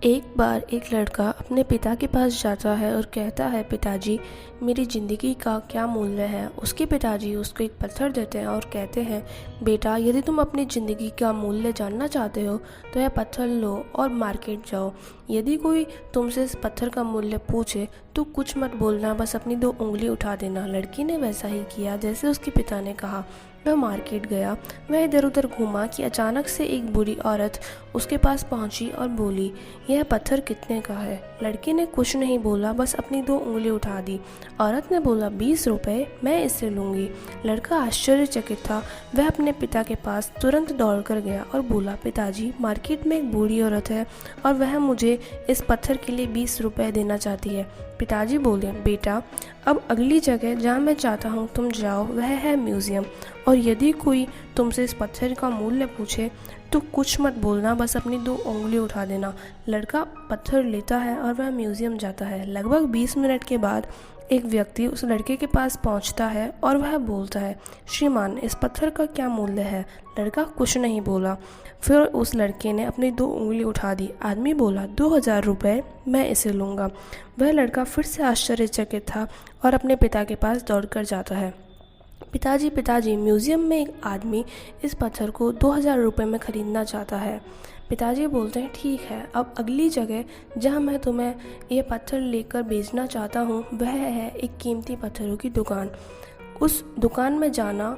एक बार एक लड़का अपने पिता के पास जाता है और कहता है, पिताजी मेरी ज़िंदगी का क्या मूल्य है। उसके पिताजी उसको एक पत्थर देते हैं और कहते हैं, बेटा यदि तुम अपनी ज़िंदगी का मूल्य जानना चाहते हो तो यह पत्थर लो और मार्केट जाओ। यदि कोई तुमसे इस पत्थर का मूल्य पूछे तो कुछ मत बोलना, बस अपनी 2 उंगली उठा देना। लड़की ने वैसा ही किया जैसे उसके पिता ने कहा। वह मार्केट गया। वह इधर उधर घूमा कि अचानक से एक बूढ़ी औरत उसके पास पहुंची और बोली, यह पत्थर कितने का है। लड़के ने कुछ नहीं बोला, बस अपनी 2 उंगली उठा दी। औरत ने बोला, 20 रुपये, मैं इसे लूँगी। लड़का आश्चर्यचकित था। वह अपने पिता के पास तुरंत दौड़ कर गया और बोला, पिताजी मार्केट में एक बूढ़ी औरत है और वह मुझे इस पत्थर के लिए 20 रुपये देना चाहती है। पिताजी बोले, बेटा अब अगली जगह जहाँ मैं चाहता हूँ तुम जाओ, वह है म्यूज़ियम, और यदि कोई तुमसे इस पत्थर का मूल्य पूछे तो कुछ मत बोलना, बस अपनी 2 उंगली उठा देना। लड़का पत्थर लेता है और वह म्यूज़ियम जाता है। लगभग 20 मिनट के बाद एक व्यक्ति उस लड़के के पास पहुंचता है और वह बोलता है, श्रीमान इस पत्थर का क्या मूल्य है। लड़का कुछ नहीं बोला। फिर उस लड़के ने अपनी 2 उंगली उठा दी। आदमी बोला, 2000 रुपये, मैं इसे लूँगा। वह लड़का फिर से आश्चर्यचकित था और अपने पिता के पास दौड़कर जाता है। पिताजी पिताजी म्यूज़ियम में एक आदमी इस पत्थर को 2000 रुपये में ख़रीदना चाहता है। पिताजी बोलते हैं, ठीक है, अब अगली जगह जहां मैं तुम्हें ये पत्थर लेकर बेचना चाहता हूं वह है एक कीमती पत्थरों की दुकान। उस दुकान में जाना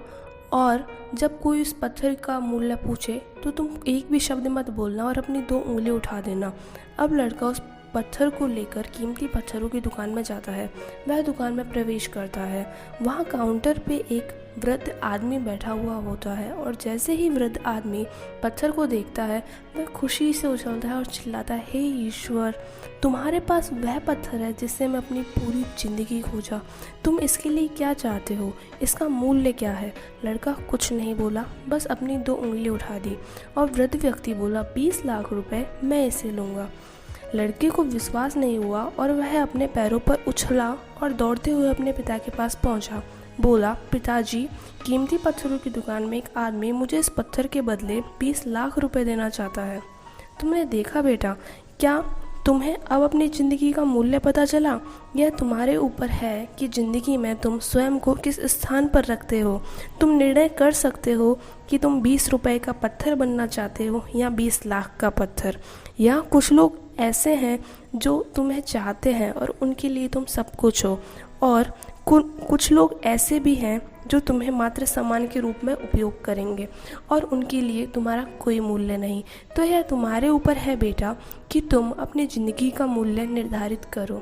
और जब कोई उस पत्थर का मूल्य पूछे तो तुम एक भी शब्द मत बोलना और अपनी 2 उंगली उठा देना। अब लड़का उस पत्थर को लेकर कीमती पत्थरों की दुकान में जाता है। वह दुकान में प्रवेश करता है। वहाँ काउंटर पे एक वृद्ध आदमी बैठा हुआ होता है और जैसे ही वृद्ध आदमी पत्थर को देखता है वह खुशी से उछलता है और चिल्लाता है, हे ईश्वर, तुम्हारे पास वह पत्थर है जिससे मैं अपनी पूरी ज़िंदगी खोजा। तुम इसके लिए क्या चाहते हो, इसका मूल्य क्या है। लड़का कुछ नहीं बोला, बस अपनी 2 उंगली उठा दी और वृद्ध व्यक्ति बोला, 20 लाख रुपए, मैं इसे लूँगा। लड़के को विश्वास नहीं हुआ और वह अपने पैरों पर उछला और दौड़ते हुए अपने पिता के पास पहुंचा। बोला, पिताजी कीमती पत्थरों की दुकान में एक आदमी मुझे इस पत्थर के बदले 20 लाख रुपए देना चाहता है। तुमने देखा बेटा, क्या तुम्हें अब अपनी ज़िंदगी का मूल्य पता चला। यह तुम्हारे ऊपर है कि ज़िंदगी में तुम स्वयं को किस स्थान पर रखते हो। तुम निर्णय कर सकते हो कि तुम 20 रुपए का पत्थर बनना चाहते हो या 20 लाख का पत्थर। या कुछ लोग ऐसे हैं जो तुम्हें चाहते हैं और उनके लिए तुम सब कुछ हो, और कुछ लोग ऐसे भी हैं जो तुम्हें मात्र सामान के रूप में उपयोग करेंगे और उनके लिए तुम्हारा कोई मूल्य नहीं। तो यह तुम्हारे ऊपर है बेटा कि तुम अपनी ज़िंदगी का मूल्य निर्धारित करो।